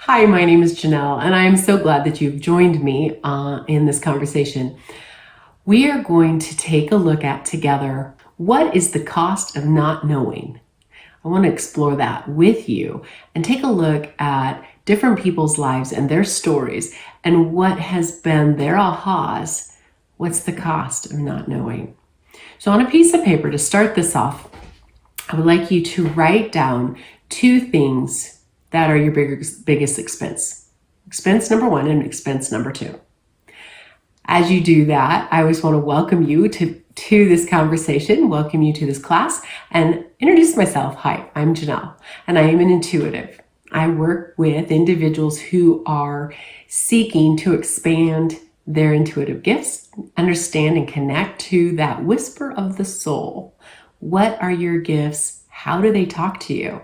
Hi, my name is Janell, and I am so glad that you've joined me in this conversation. We are going to take a look at together, what is the cost of not knowing? I want to explore that with you and take a look at different people's lives and their stories and what has been their ahas. What's the cost of not knowing? So on a piece of paper, to start this off, I would like you to write down two things that are your biggest expense. Expense number one and expense number two. As you do that, I always want to welcome you to this conversation, welcome you to this class, and introduce myself. Hi, I'm Janell, and I am an intuitive. I work with individuals who are seeking to expand their intuitive gifts, understand and connect to that whisper of the soul. What are your gifts? How do they talk to you?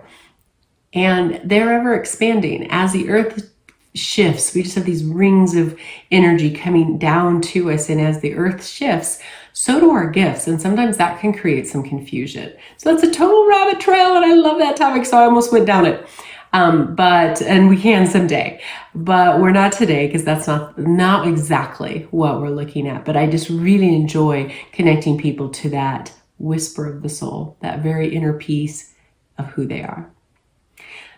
And they're ever expanding. As the earth shifts, we just have these rings of energy coming down to us. And as the earth shifts, so do our gifts. And sometimes that can create some confusion. So that's a total rabbit trail. And I love that topic. So I almost went down it. And we can someday, but we're not today because that's not exactly what we're looking at. But I just really enjoy connecting people to that whisper of the soul, that very inner piece of who they are.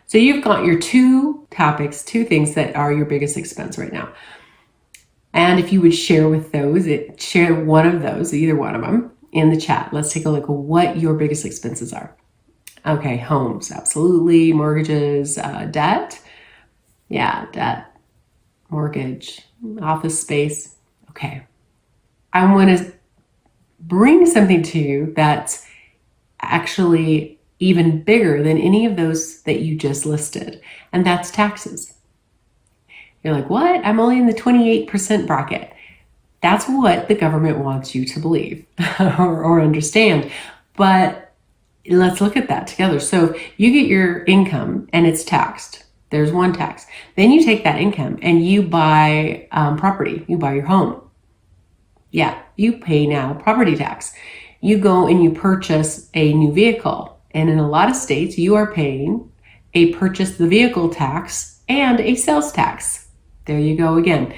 So you've got your two topics, two things that are your biggest expense right now. And if you would share with those, share one of those, either one of them, in the chat. Let's take a look at what your biggest expenses are. Okay, homes, absolutely. Mortgages, debt. Yeah, debt, mortgage, office space. Okay. I want to bring something to you that's actually even bigger than any of those that you just listed, and that's taxes. You're like, what? I'm only in the 28% bracket. That's what the government wants you to believe or understand. But let's look at that together. So you get your income and it's taxed. There's one tax. Then you take that income and you buy property. You buy your home. Yeah, you pay now property tax. You go and you purchase a new vehicle. And in a lot of states, you are paying a purchase the vehicle tax and a sales tax. There you go again.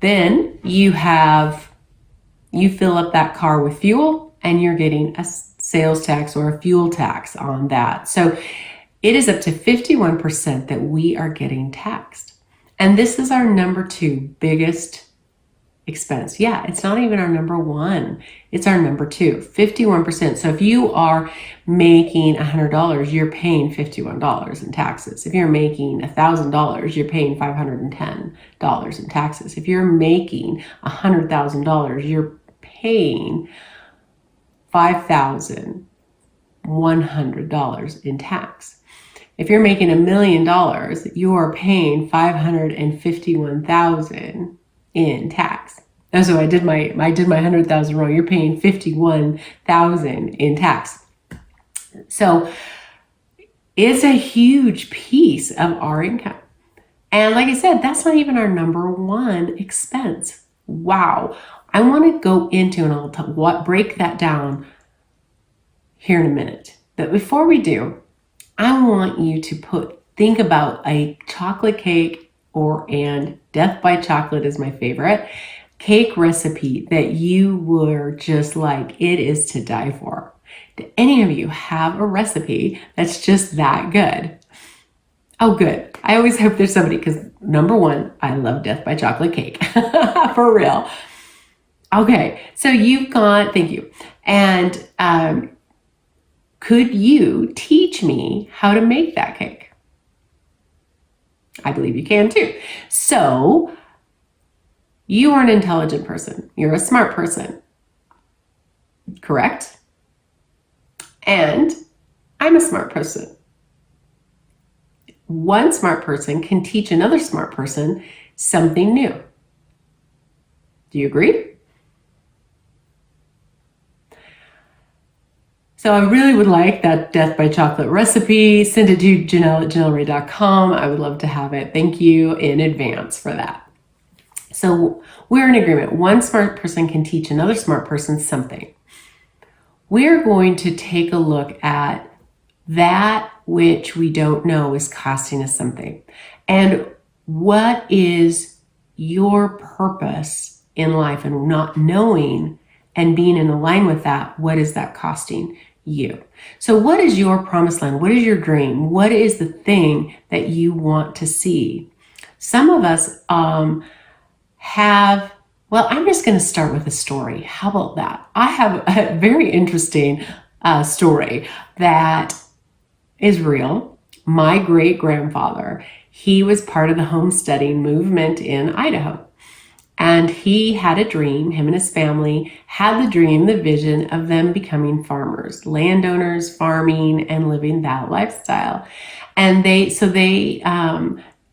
Then you fill up that car with fuel and you're getting a sales tax or a fuel tax on that. So it is up to 51% that we are getting taxed. And this is our number two biggest expense. Yeah, it's not even our number one. It's our number two, 51%. So if you are making $100, you're paying $51 in taxes. If you're making $1,000, you're paying $510 in taxes. If you're making $100,000, you're paying $5,100 in tax. If you're making $1 million, you are paying $551,000 in tax. And so I did my 100,000 wrong. You're paying 51,000 in tax. So it's a huge piece of our income. And like I said, that's not even our number one expense. Wow. I want to go into, and I'll break that down here in a minute. But before we do, I want you to think about a chocolate cake and Death by Chocolate is my favorite cake recipe that you were just like, it is to die for. Do any of you have a recipe that's just that good? Oh, good. I always hope there's somebody, because number one, I love Death by Chocolate cake. For real. Okay, so thank you. And could you teach me how to make that cake? I believe you can too. So you are an intelligent person. You're a smart person, correct? And I'm a smart person. One smart person can teach another smart person something new. Do you agree? So I really would like that Death by Chocolate recipe. Send it to janell@janellray.com. I would love to have it. Thank you in advance for that. So we're in agreement. One smart person can teach another smart person something. We're going to take a look at that which we don't know is costing us something. And what is your purpose in life, and not knowing and being in line with that, what is that costing you? So what is your promised land? What is your dream? What is the thing that you want to see? Some of us have, well, I'm just going to start with a story. How about that? I have a very interesting story that is real. My great-grandfather, he was part of the homesteading movement in Idaho. And he had a dream, him and his family had the dream, the vision of them becoming farmers, landowners, farming, and living that lifestyle. And they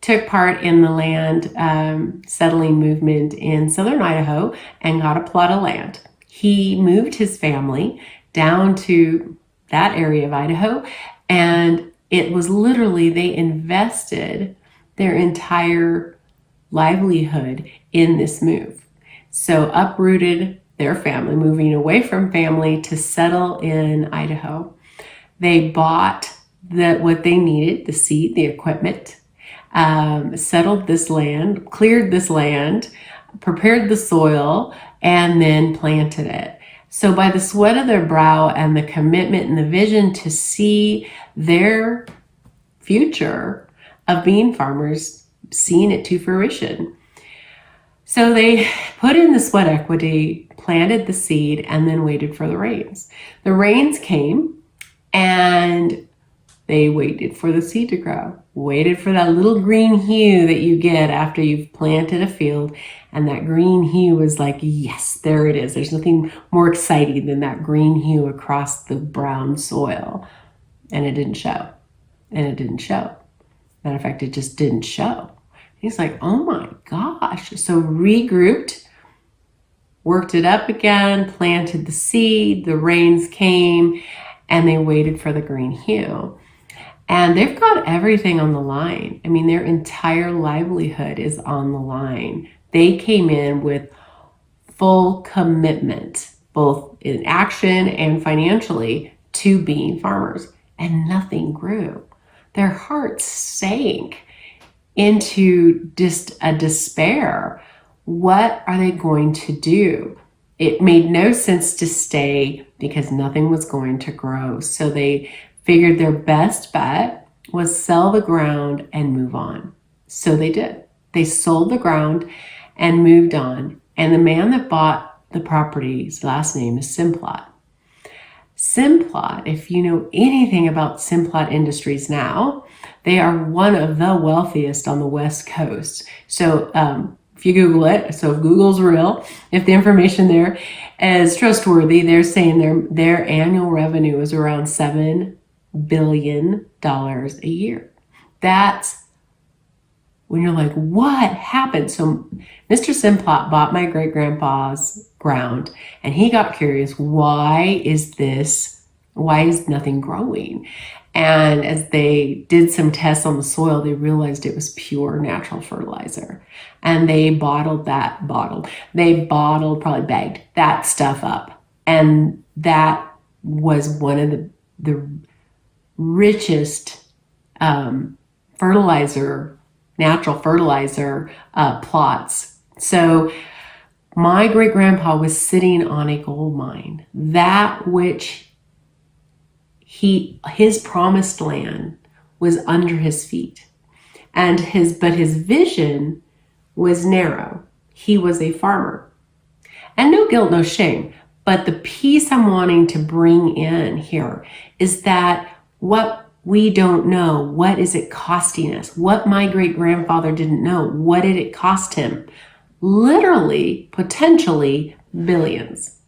took part in the land settling movement in southern Idaho and got a plot of land. He moved his family down to that area of Idaho, and it was literally, they invested their entire livelihood in this move. So uprooted their family, moving away from family to settle in Idaho. They bought what they needed, the seed, the equipment, settled this land, cleared this land, prepared the soil, and then planted it. So by the sweat of their brow and the commitment and the vision to see their future of being farmers, seeing it to fruition. So they put in the sweat equity, planted the seed, and then waited for the rains. The rains came, and they waited for the seed to grow, waited for that little green hue that you get after you've planted a field. And that green hue was like, yes, there it is. There's nothing more exciting than that green hue across the brown soil. And it didn't show. And it didn't show. Matter of fact, it just didn't show. He's like, oh my gosh. So regrouped, worked it up again, planted the seed, the rains came, and they waited for the green hue. And they've got everything on the line. I mean, their entire livelihood is on the line. They came in with full commitment, both in action and financially, to being farmers. And nothing grew. Their hearts sank into just a despair. What are they going to do? It made no sense to stay because nothing was going to grow. So they figured their best bet was sell the ground and move on. So they did. They sold the ground and moved on. And the man that bought the property's last name is Simplot. Simplot, if you know anything about Simplot Industries now, they are one of the wealthiest on the West Coast. So if you Google it, so if Google's real, if the information there is trustworthy, they're saying their annual revenue is around $7 billion a year. That's when you're like, what happened? So Mr. Simplot bought my great-grandpa's ground, and he got curious, why is nothing growing? And as they did some tests on the soil, they realized it was pure natural fertilizer. And they probably bagged that stuff up. And that was one of the richest natural fertilizer plots. So my great-grandpa was sitting on a gold mine, that which his promised land was under his feet. But his vision was narrow. He was a farmer. And no guilt, no shame. But the piece I'm wanting to bring in here is that what we don't know, what is it costing us? What my great-grandfather didn't know, what did it cost him? Literally, potentially, billions.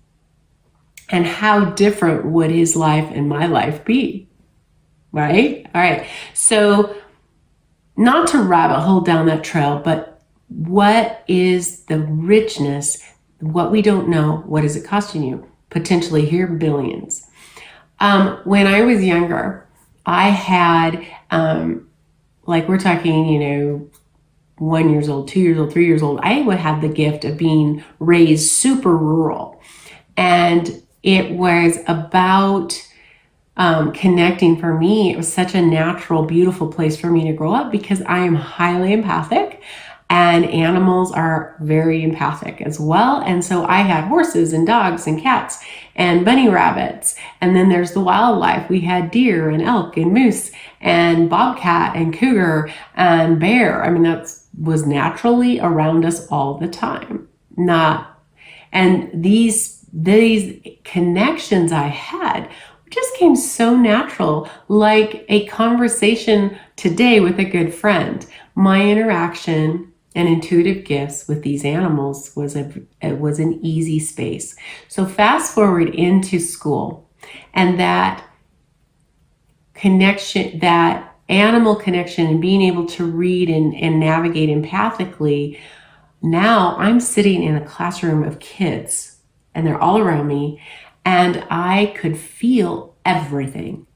And how different would his life and my life be? Right? All right. So not to rabbit hole down that trail, but what is the richness? What we don't know, what is it costing you? Potentially here, billions. When I was younger, I had, like we're talking, 1 years old, 2 years old, 3 years old, I would have the gift of being raised super rural. And it was about connecting for me, it was such a natural, beautiful place for me to grow up because I am highly empathic and animals are very empathic as well. And so I had horses and dogs and cats and bunny rabbits. And then there's the wildlife. We had deer and elk and moose and bobcat and cougar and bear. I mean, that was naturally around us all the time. And these connections I had just came so natural, like a conversation today with a good friend. My interaction and intuitive gifts with these animals was an easy space. So fast forward into school, and that connection, that animal connection, and being able to read and navigate empathically. Now I'm sitting in a classroom of kids, and they're all around me, and I could feel everything.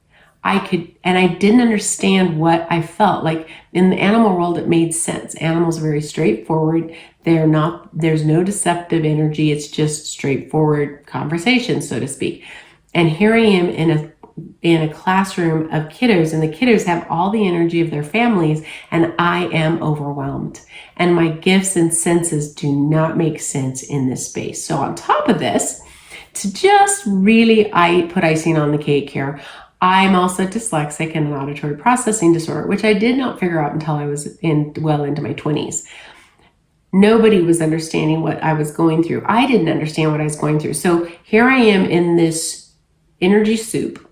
And I didn't understand what I felt. Like in the animal world, it made sense. Animals are very straightforward. There's no deceptive energy. It's just straightforward conversation, so to speak. And here I am in a classroom of kiddos, and the kiddos have all the energy of their families, and I am overwhelmed. And my gifts and senses do not make sense in this space. So on top of this, to just really put icing on the cake here, I'm also dyslexic and an auditory processing disorder, which I did not figure out until I was well into my 20s. Nobody was understanding what I was going through. I didn't understand what I was going through. So here I am in this energy soup,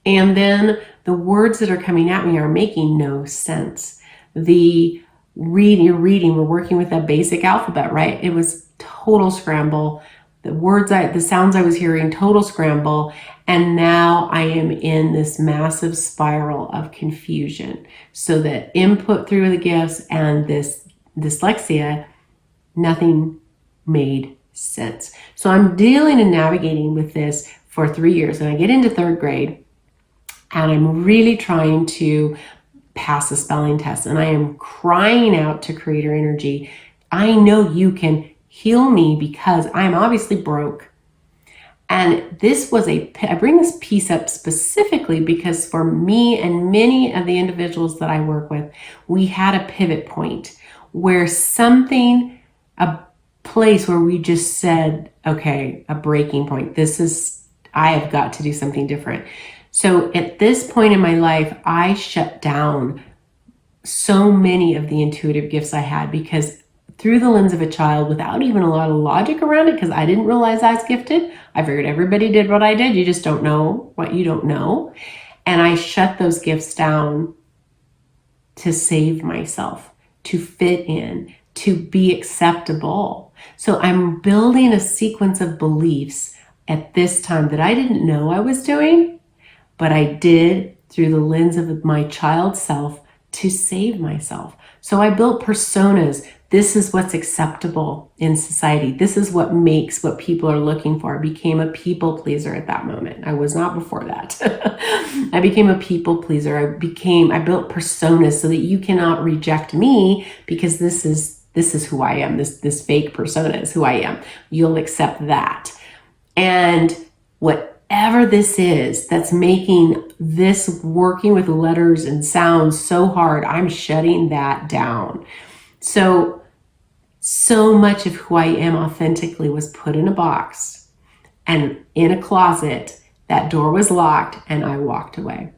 and then the words that are coming at me are making no sense. You're reading, we're working with that basic alphabet, right? It was total scramble. The sounds I was hearing, total scramble. And now I am in this massive spiral of confusion. So the input through the gifts and this dyslexia, nothing made sense. So I'm dealing and navigating with this for 3 years. And I get into 3rd grade, and I'm really trying to pass the spelling test. And I am crying out to creator energy, I know you can heal me because I'm obviously broke. And I bring this piece up specifically because for me and many of the individuals that I work with, we had a pivot point where a place where we just said, okay, a breaking point. I have got to do something different. So at this point in my life, I shut down so many of the intuitive gifts I had because through the lens of a child, without even a lot of logic around it, because I didn't realize I was gifted. I figured everybody did what I did. You just don't know what you don't know. And I shut those gifts down to save myself, to fit in, to be acceptable. So I'm building a sequence of beliefs at this time that I didn't know I was doing, but I did through the lens of my child self to save myself. So I built personas. This is what's acceptable in society. This is what makes what people are looking for. I became a people pleaser at that moment. I was not before that. I became a people pleaser. I built personas so that you cannot reject me because this is who I am. This fake persona is who I am. You'll accept that. And whatever this is that's making this working with letters and sounds so hard, I'm shutting that down. So much of who I am authentically was put in a box and in a closet. That door was locked and I walked away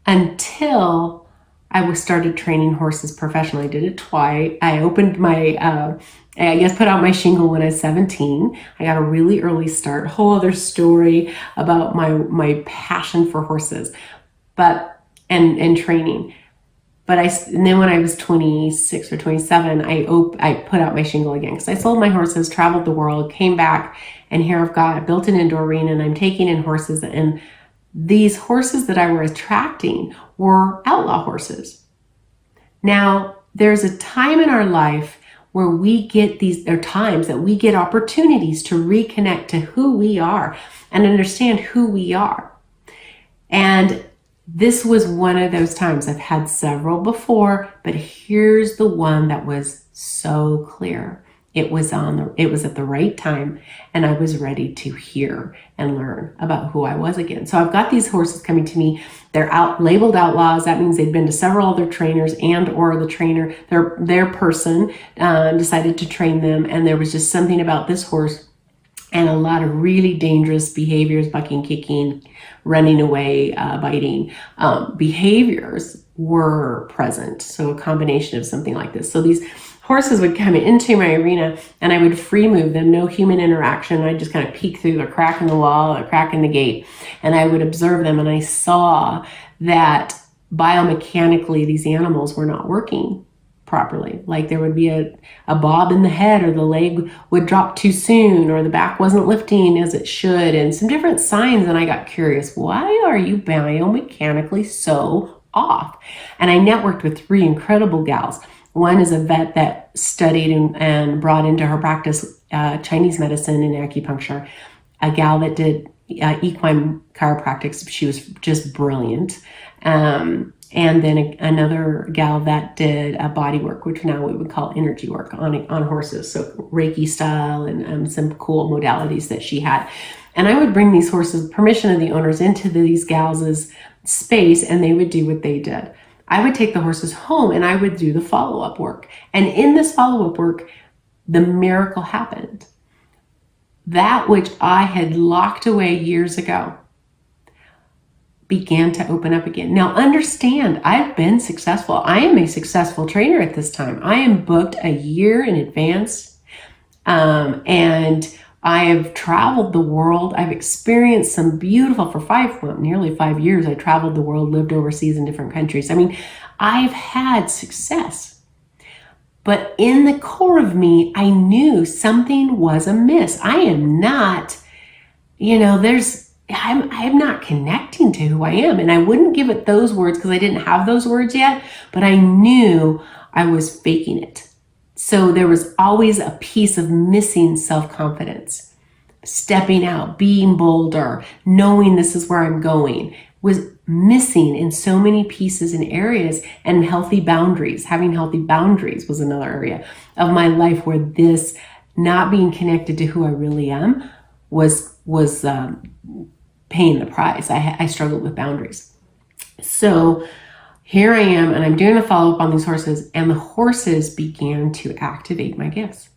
until I started training horses professionally. I did it twice. I opened put out my shingle when I was 17. I got a really early start. Whole other story about my passion for horses, and training. And then when I was 26 or 27, I put out my shingle again because I sold my horses, traveled the world, came back, and here I built an indoor arena, and I'm taking in horses. And these horses that I were attracting were outlaw horses. Now, there's a time in our life where there are times that we get opportunities to reconnect to who we are and understand who we are. And this was one of those times. I've had several before, but here's the one that was so clear. It was at the right time, and I was ready to hear and learn about who I was again. So I've got these horses coming to me. They're labeled outlaws. That means they've been to several other trainers, and or the trainer, their person decided to train them, and there was just something about this horse and a lot of really dangerous behaviors, bucking, kicking, running away, biting behaviors were present. So a combination of something like this. So these horses would come into my arena and I would free move them, no human interaction. I'd just kind of peek through the crack in the wall, a crack in the gate, and I would observe them. And I saw that biomechanically these animals were not working properly. Like there would be a bob in the head, or the leg would drop too soon, or the back wasn't lifting as it should, and some different signs. And I got curious, why are you biomechanically so off? And I networked with 3 incredible gals. One is a vet that studied and brought into her practice Chinese medicine and acupuncture. A gal that did equine chiropractics. She was just brilliant. And then another gal that did body work, which now we would call energy work on horses. So Reiki style and some cool modalities that she had. And I would bring these horses, permission of the owners, into these gals' space, and they would do what they did. I would take the horses home and I would do the follow-up work. And in this follow-up work, the miracle happened. That which I had locked away years ago began to open up again. Now understand, I've been successful. I am a successful trainer at this time. I am booked a year in advance. And I have traveled the world. I've experienced some beautiful, for nearly 5 years, I traveled the world, lived overseas in different countries. I mean, I've had success. But in the core of me, I knew something was amiss. I am not, I'm not connecting to who I am. And I wouldn't give it those words because I didn't have those words yet, but I knew I was faking it. So there was always a piece of missing self-confidence. Stepping out, being bolder, knowing this is where I'm going was missing in so many pieces and areas. And healthy boundaries, having healthy boundaries was another area of my life where this not being connected to who I really am was paying the price. I struggled with boundaries. So here I am, and I'm doing a follow-up on these horses, and the horses began to activate my gifts.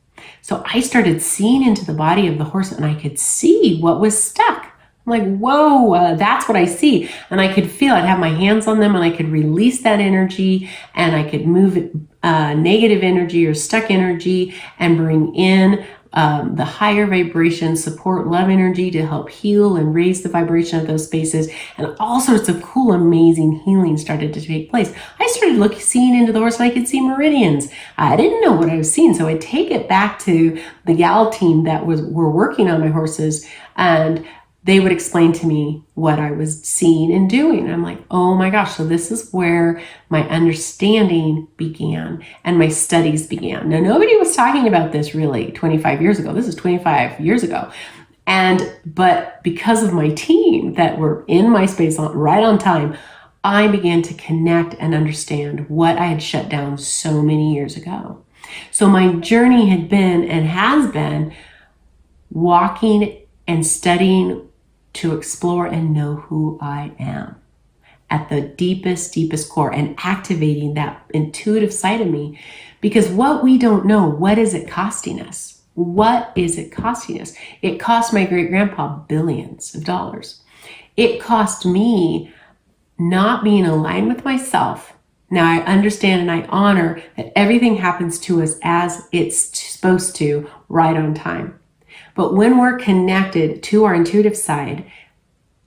So I started seeing into the body of the horse, and I could see what was stuck. I'm like, whoa, that's what I see. And I could feel, I'd have my hands on them, and I could release that energy, and I could move negative energy or stuck energy and bring in the higher vibration, support, love energy to help heal and raise the vibration of those spaces. And all sorts of cool, amazing healing started to take place. I started seeing into the horse, and I could see meridians. I didn't know what I was seeing. So I'd take it back to the gal team that were working on my horses, and they would explain to me what I was seeing and doing. I'm like, oh my gosh, so this is where my understanding began and my studies began. Now, nobody was talking about this really 25 years ago. This is 25 years ago. But because of my team that were in my space right on time, I began to connect and understand what I had shut down so many years ago. So my journey had been and has been walking and studying to explore and know who I am at the deepest, deepest core, and activating that intuitive side of me. Because what we don't know, what is it costing us? What is it costing us? It cost my great-grandpa billions of dollars. It cost me not being aligned with myself. Now I understand and I honor that everything happens to us as it's supposed to, right on time. But when we're connected to our intuitive side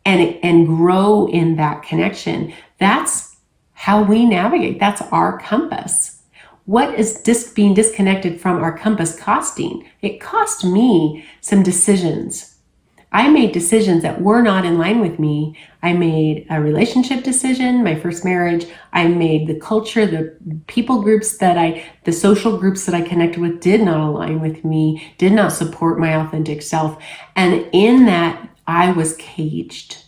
and grow in that connection, that's how we navigate. That's our compass. What is being disconnected from our compass costing? It cost me some decisions. I made decisions that were not in line with me. I made a relationship decision, my first marriage. I made the culture, the people groups the social groups that I connected with did not align with me, did not support my authentic self. And in that, I was caged.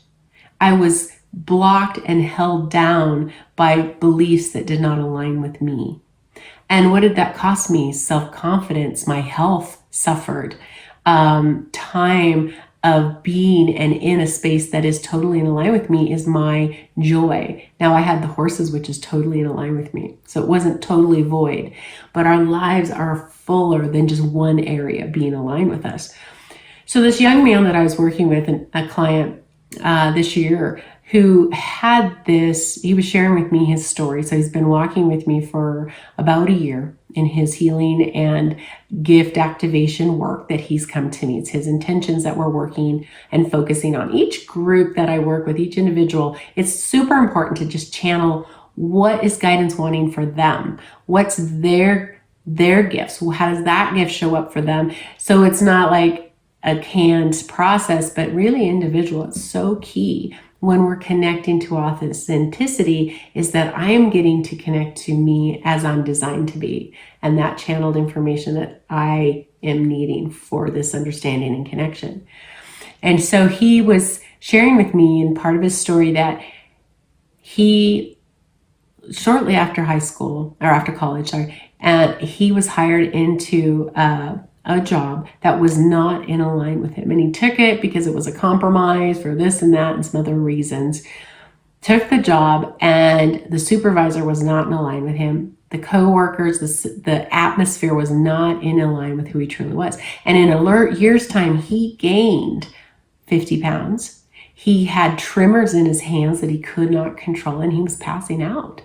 I was blocked and held down by beliefs that did not align with me. And what did that cost me? Self-confidence. My health suffered. Time of being and in a space that is totally in line with me is my joy. Now I had the horses, which is totally in line with me. So it wasn't totally void, but our lives are fuller than just one area being aligned with us. So this young man that I was working with, a client this year, who had this, he was sharing with me his story. So he's been walking with me for about a year in his healing and gift activation work that he's come to me. It's his intentions that we're working and focusing on. Each group that I work with, each individual, it's super important to just channel what is guidance wanting for them. What's their gifts? How does that gift show up for them? So it's not like a canned process, but really individual. It's so key when we're connecting to authenticity is that I am getting to connect to me as I'm designed to be, and that channeled information that I am needing for this understanding and connection. And so he was sharing with me in part of his story that he, shortly after high school, or after college, he was hired into a job that was not in line with him. And he took it because it was a compromise for this and that and some other reasons. Took the job, and the supervisor was not in line with him. The co-workers, the atmosphere was not in line with who he truly was. And in a year's time, he gained 50 pounds. He had tremors in his hands that he could not control, and he was passing out.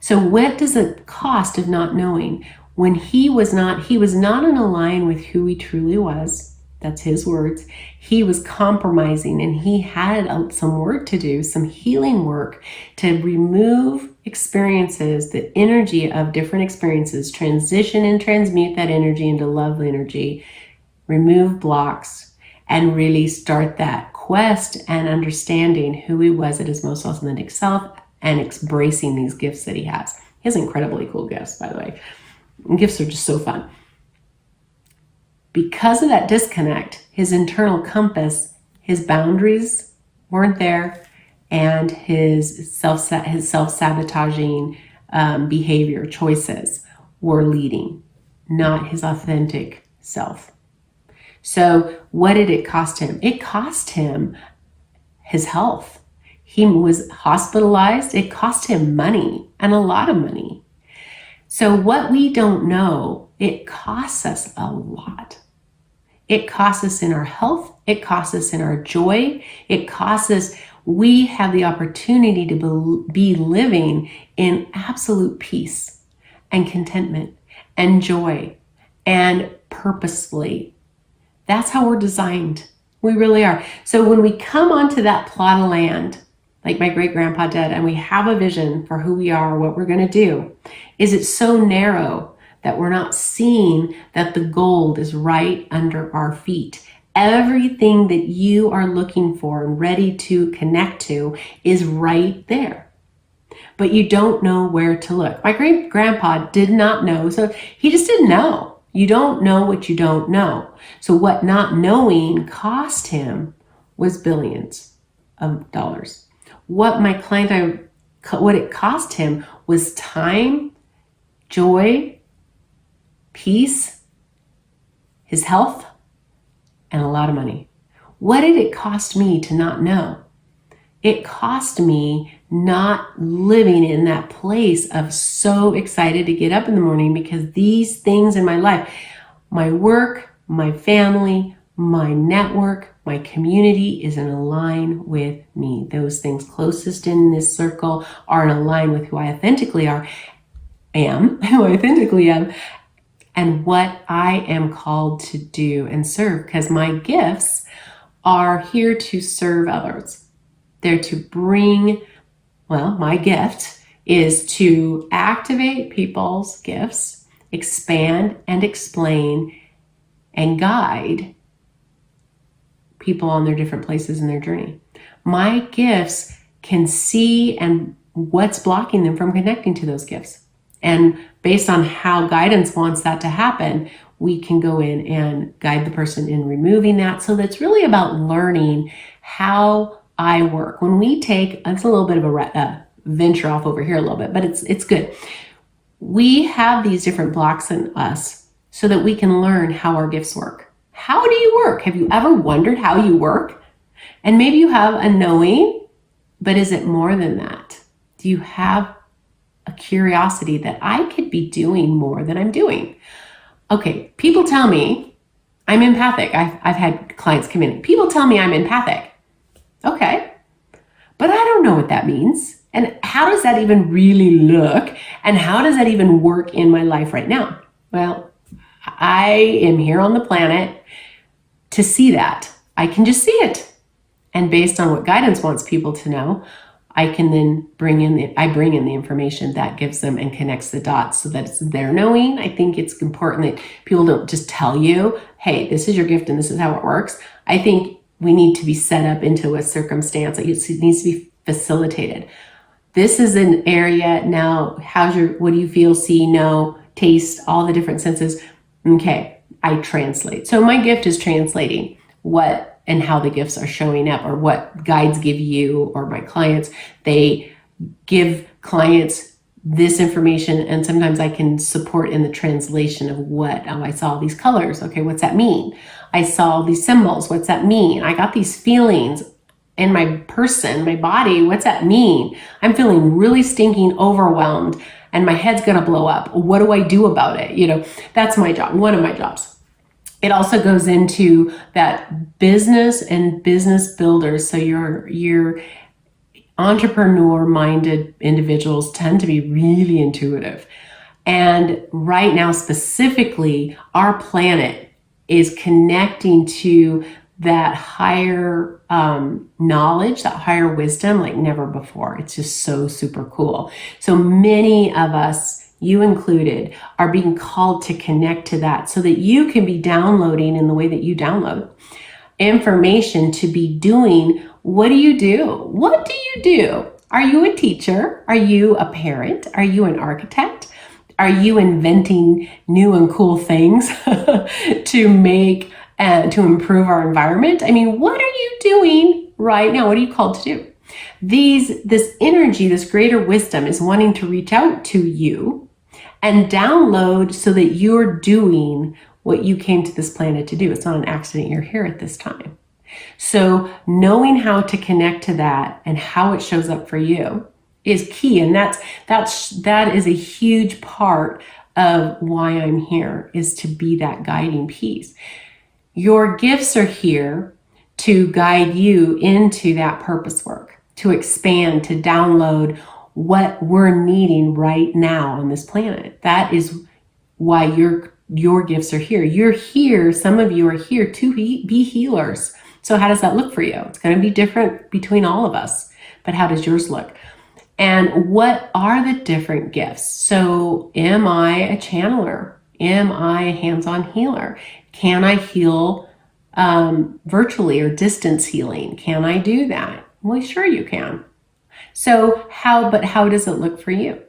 So what does it cost of not knowing? When he was not in line with who he truly was, that's his words, he was compromising, and he had some work to do, some healing work to remove experiences, the energy of different experiences, transition and transmute that energy into love energy, remove blocks, and really start that quest and understanding who he was at his most authentic self and embracing these gifts that he has. He has incredibly cool gifts, by the way. And gifts are just so fun. Because of that disconnect, his internal compass, his boundaries weren't there, and his self-sabotaging behavior choices were leading, not his authentic self. So what did it cost him? It cost him his health. He was hospitalized. It cost him money, and a lot of money. So what we don't know, it costs us a lot. It costs us in our health. It costs us in our joy. It costs us, we have the opportunity to be living in absolute peace and contentment and joy and purposefully. That's how we're designed. We really are. So when we come onto that plot of land, like my great-grandpa did, and we have a vision for who we are, what we're going to do, is it so narrow that we're not seeing that the gold is right under our feet. Everything that you are looking for and ready to connect to is right there. But you don't know where to look. My great-grandpa did not know, so he just didn't know. You don't know what you don't know. So what not knowing cost him was billions of dollars. What it cost him was time, joy, peace, his health, and a lot of money. What did it cost me to not know? It cost me not living in that place of so excited to get up in the morning because these things in my life, my work, my family, my network, my community is in line with me. Those things closest in this circle are in line with who I authentically am, and what I am called to do and serve, because my gifts are here to serve others. They're to bring, my gift is to activate people's gifts, expand and explain and guide people on their different places in their journey. My gifts can see and what's blocking them from connecting to those gifts. And based on how guidance wants that to happen, we can go in and guide the person in removing that. So that's really about learning how I work. When we take, it's a little bit of a venture off over here a little bit, but it's good. We have these different blocks in us so that we can learn how our gifts work. How do you work? Have you ever wondered how you work? And maybe you have a knowing, but is it more than that? Do you have a curiosity that I could be doing more than I'm doing? Okay, people tell me I'm empathic. I've had clients come in. People tell me I'm empathic. Okay, but I don't know what that means. And how does that even really look? And how does that even work in my life right now? Well, I am here on the planet to see that. I can just see it. And based on what guidance wants people to know, I can then bring in the information that gives them and connects the dots so that it's their knowing. I think it's important that people don't just tell you, hey, this is your gift and this is how it works. I think we need to be set up into a circumstance. It needs to be facilitated. This is an area now, what do you feel, see, know, taste, all the different senses? Okay, I translate. So my gift is translating what and how the gifts are showing up, or what guides give you or my clients. They give clients this information, and sometimes I can support in the translation of what. Oh, I saw these colors. Okay, what's that mean? I saw these symbols. What's that mean? I got these feelings in my person, my body. What's that mean? I'm feeling really stinking overwhelmed and my head's gonna blow up. What do I do about it? That's my job, one of my jobs. It also goes into that business and business builders. So your entrepreneur-minded individuals tend to be really intuitive. And right now, specifically, our planet is connecting to that higher knowledge, that higher wisdom like never before. It's just so super cool. So many of us, you included, are being called to connect to that so that you can be downloading in the way that you download information to be doing. What do you do? What do you do? Are you a teacher? Are you a parent? Are you an architect? Are you inventing new and cool things to make and to improve our environment? I mean, what are you doing right now? What are you called to do? This energy, this greater wisdom is wanting to reach out to you and download so that you're doing what you came to this planet to do. It's not an accident you're here at this time. So knowing how to connect to that and how it shows up for you is key. And that is a huge part of why I'm here, is to be that guiding piece. Your gifts are here to guide you into that purpose work, to expand, to download what we're needing right now on this planet. That is why your gifts are here. You're here, some of you are here to be healers. So how does that look for you? It's going to be different between all of us, but how does yours look? And what are the different gifts? So am I a channeler? Am I a hands-on healer? Can I heal virtually or distance healing? Can I do that? Well, sure you can. So how does it look for you?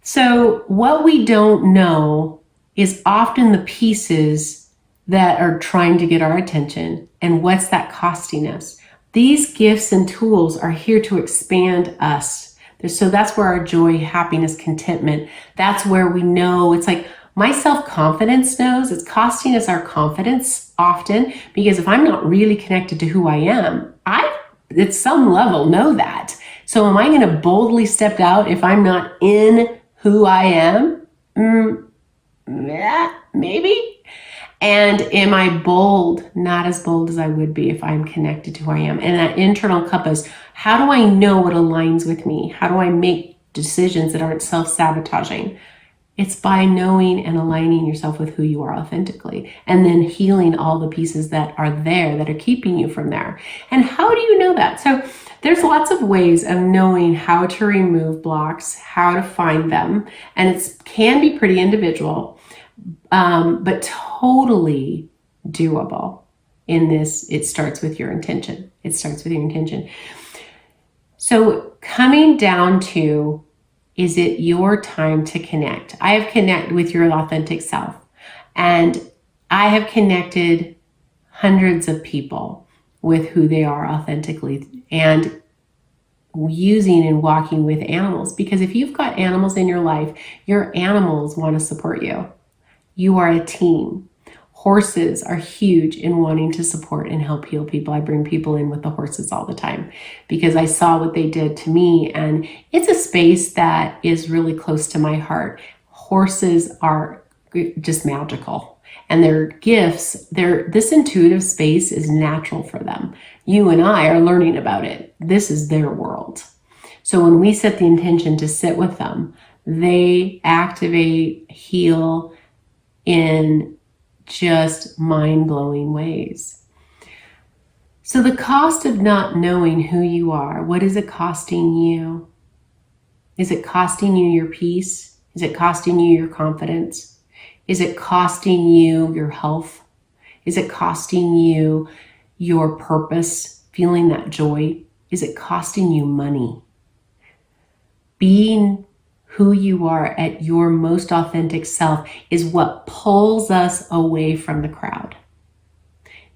So what we don't know is often the pieces that are trying to get our attention, and what's that costing us. These gifts and tools are here to expand us. So that's where our joy, happiness, contentment, that's where we know. It's like my self-confidence knows it's costing us our confidence often, because if I'm not really connected to who I am, I at some level know that. So am I going to boldly step out if I'm not in who I am? Maybe. And am I bold? Not as bold as I would be if I'm connected to who I am. And that internal compass, how do I know what aligns with me? How do I make decisions that aren't self-sabotaging? It's by knowing and aligning yourself with who you are authentically, and then healing all the pieces that are there that are keeping you from there. And how do you know that? So there's lots of ways of knowing how to remove blocks, how to find them, and it can be pretty individual, but totally doable. In this, it starts with your intention. It starts with your intention. So coming down to, is it your time to connect? I have connected with your authentic self, and I have connected hundreds of people with who they are authentically. And using and walking with animals. Because if you've got animals in your life, your animals want to support you. You are a team. Horses are huge in wanting to support and help heal people. I bring people in with the horses all the time because I saw what they did to me, and it's a space that is really close to my heart. Horses are just magical, and their gifts, this intuitive space is natural for them. You and I are learning about it. This is their world. So when we set the intention to sit with them, they activate, heal in just mind-blowing ways. So the cost of not knowing who you are, what is it costing you? Is it costing you your peace? Is it costing you your confidence? Is it costing you your health? Is it costing you your purpose, feeling that joy? Is it costing you money? Being who you are at your most authentic self is what pulls us away from the crowd.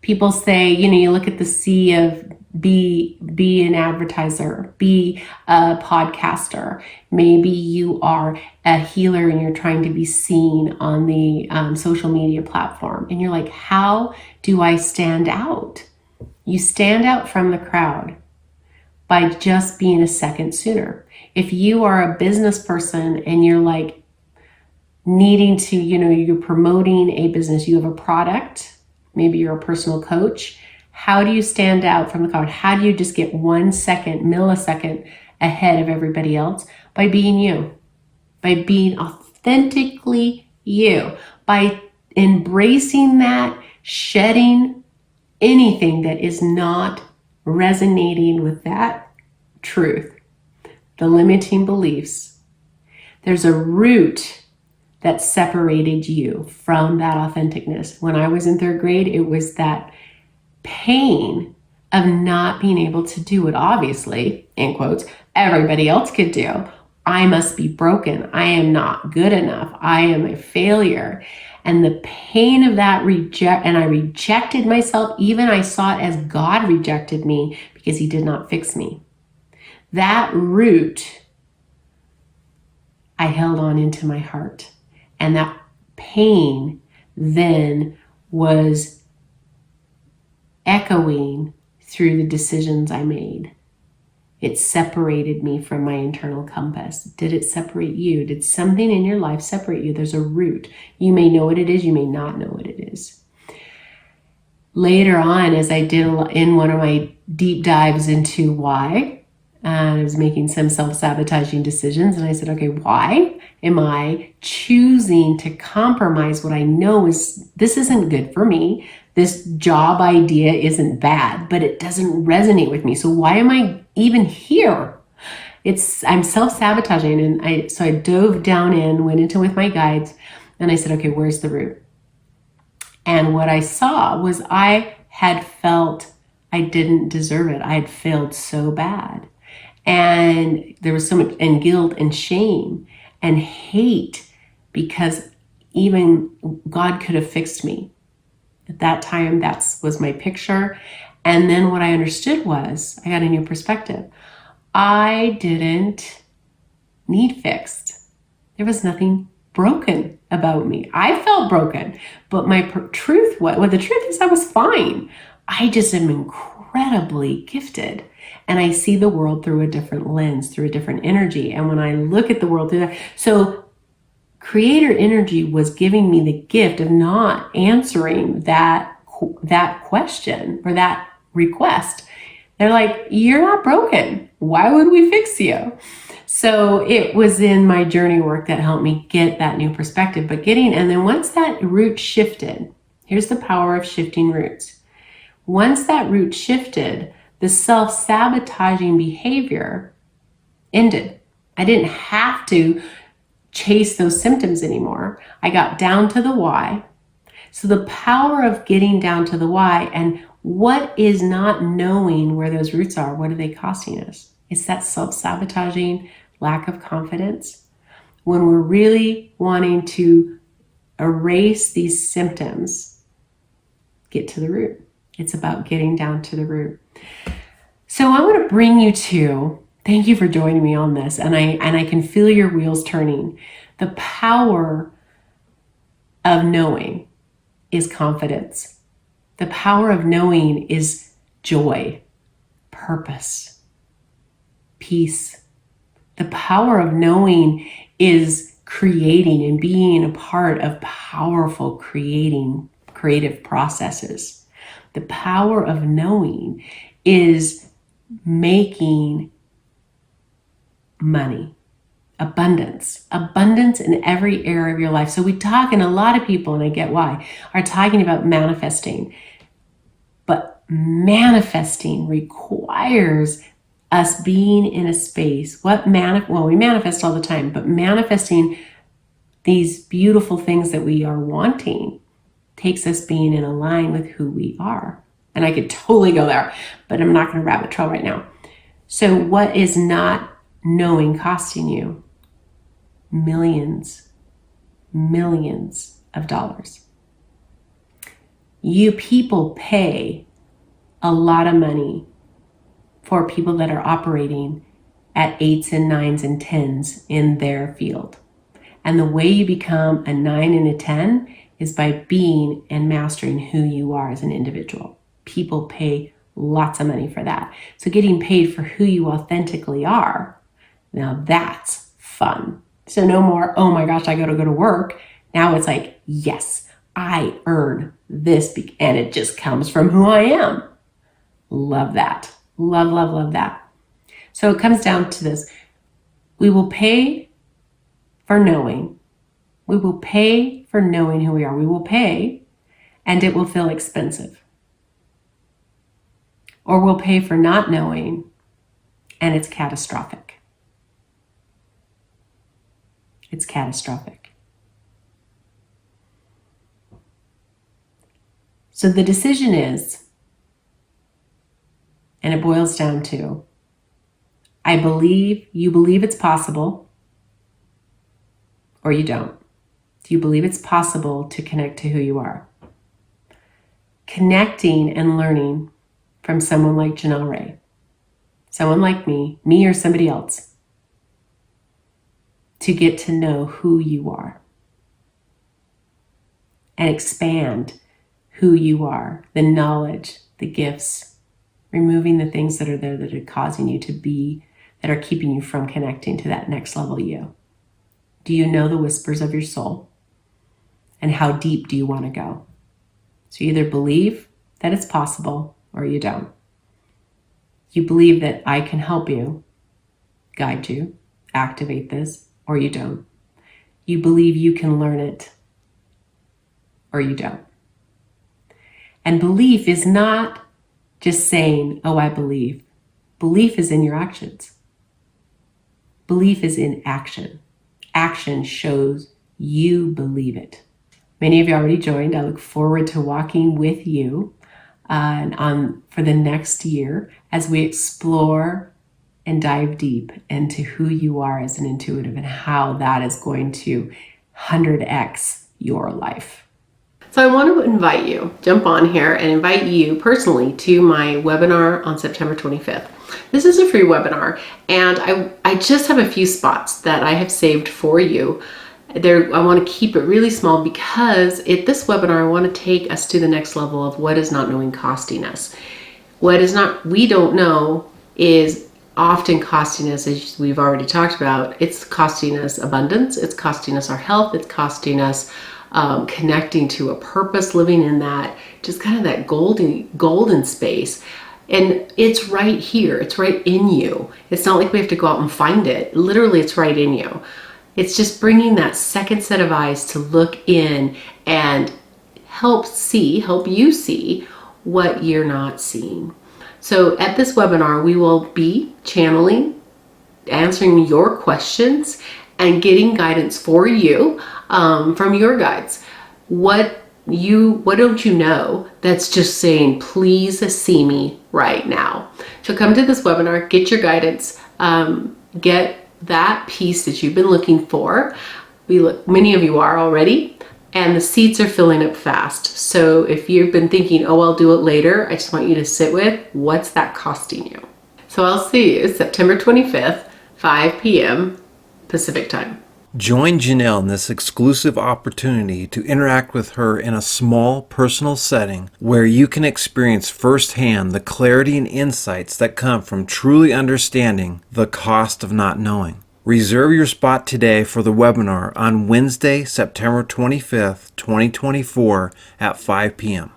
People say, you look at the sea of be an advertiser, be a podcaster. Maybe you are a healer and you're trying to be seen on the social media platform. And you're like, how do I stand out? You stand out from the crowd by just being a second sooner. If you are a business person and you're like needing to, you're promoting a business, you have a product, maybe you're a personal coach, how do you stand out from the crowd? How do you just get 1 second, millisecond ahead of everybody else? By being you, by being authentically you, by embracing that, shedding anything that is not resonating with that truth, the limiting beliefs. There's a root that separated you from that authenticness. When I was in 3rd grade, it was that pain of not being able to do what obviously, in quotes, everybody else could do. I must be broken. I am not good enough. I am a failure. And the pain of that and I rejected myself. Even I saw it as God rejected me because he did not fix me. That root I held on into my heart. And that pain then was echoing through the decisions I made. It separated me from my internal compass. Did it separate you? Did something in your life separate you? There's a root. You may know what it is. You may not know what it is. Later on, as I did in one of my deep dives into why, I was making some self-sabotaging decisions, and I said, okay, why am I choosing to compromise what I know this isn't good for me? This job idea isn't bad, but it doesn't resonate with me. So why am I even here? I'm self-sabotaging. And so I dove down went into with my guides, and I said, okay, where's the root? And what I saw was I had felt I didn't deserve it. I had failed so bad. And there was so much and guilt and shame and hate because even God could have fixed me. At that time, that was my picture. And then what I understood was I got a new perspective. I didn't need fixed. There was nothing broken about me. I felt broken, but my truth the truth is I was fine. I just am incredibly gifted. And I see the world through a different lens, through a different energy. And when I look at the world through that, so creator energy was giving me the gift of not answering that question or that request. They're like, you're not broken. Why would we fix you? So it was in my journey work that helped me get that new perspective. And then once that root shifted, here's the power of shifting roots. Once that root shifted, the self-sabotaging behavior ended. I didn't have to chase those symptoms anymore. I got down to the why. So the power of getting down to the why and what is not knowing where those roots are, what are they costing us? It's that self-sabotaging lack of confidence. When we're really wanting to erase these symptoms, get to the root. It's about getting down to the root. So I want to bring you to Thank you for joining me on this. And I can feel your wheels turning. The power of knowing is confidence. The power of knowing is joy, purpose, peace. The power of knowing is creating and being a part of powerful creative processes. The power of knowing is making money, abundance in every area of your life. So we talk, and a lot of people, and I get why, are talking about manifesting. But manifesting requires us being in a space. We manifest all the time, but manifesting these beautiful things that we are wanting takes us being in line with who we are. And I could totally go there, but I'm not going to rabbit trail right now. So what is not knowing costing you? Millions of dollars. You people pay a lot of money for people that are operating at 8s and 9s and 10s in their field. And the way you become a 9 and a 10 is by being and mastering who you are as an individual. People pay lots of money for that. So getting paid for who you authentically are, now that's fun. So no more, oh my gosh, I gotta go to work. Now it's like, yes, I earn this, and it just comes from who I am. Love that. Love that. So it comes down to this. We will pay for knowing. We will pay for knowing who we are. We will pay, and it will feel expensive. Or we'll pay for not knowing, and it's catastrophic. It's catastrophic. So the decision is, and it boils down to, you believe it's possible, or you don't. Do you believe it's possible to connect to who you are? Connecting and learning from someone like Janell Ray, someone like me or somebody else, to get to know who you are and expand who you are, the knowledge, the gifts, removing the things that are there that are causing you to be, that are keeping you from connecting to that next level you. Do you know the whispers of your soul? And how deep do you want to go? So you either believe that it's possible or you don't. You believe that I can help you, guide you, activate this, or you don't. You believe you can learn it, or you don't. And belief is not just saying, oh, I believe. Belief is in your actions. Belief is in action. Action shows you believe it. Many of you already joined. I look forward to walking with you for the next year as we explore and dive deep into who you are as an intuitive and how that is going to 100x your life. So I want to jump on here and invite you personally to my webinar on September 25th. This is a free webinar, and I just have a few spots that I have saved for you. I want to keep it really small because at this webinar, I want to take us to the next level of what is not knowing costing us. What is not, we don't know, is often costing us, as we've already talked about. It's costing us abundance. It's costing us our health. It's costing us connecting to a purpose, living in that, just kind of that golden space. And it's right here. It's right in you. It's not like we have to go out and find it. Literally, it's right in you. It's just bringing that second set of eyes to look in and help you see what you're not seeing. So at this webinar, we will be channeling, answering your questions, and getting guidance for you from your guides. What don't you know that's just saying, please see me right now? So come to this webinar, get your guidance, get that piece that you've been looking for. Many of you are already, and the seats are filling up fast. So if you've been thinking, oh, I'll do it later, I just want you to sit with, what's that costing you? So I'll see you September 25th, 5 p.m. Pacific time. Join Janell in this exclusive opportunity to interact with her in a small, personal setting where you can experience firsthand the clarity and insights that come from truly understanding the cost of not knowing. Reserve your spot today for the webinar on Wednesday, September 25th, 2024 at 5 p.m.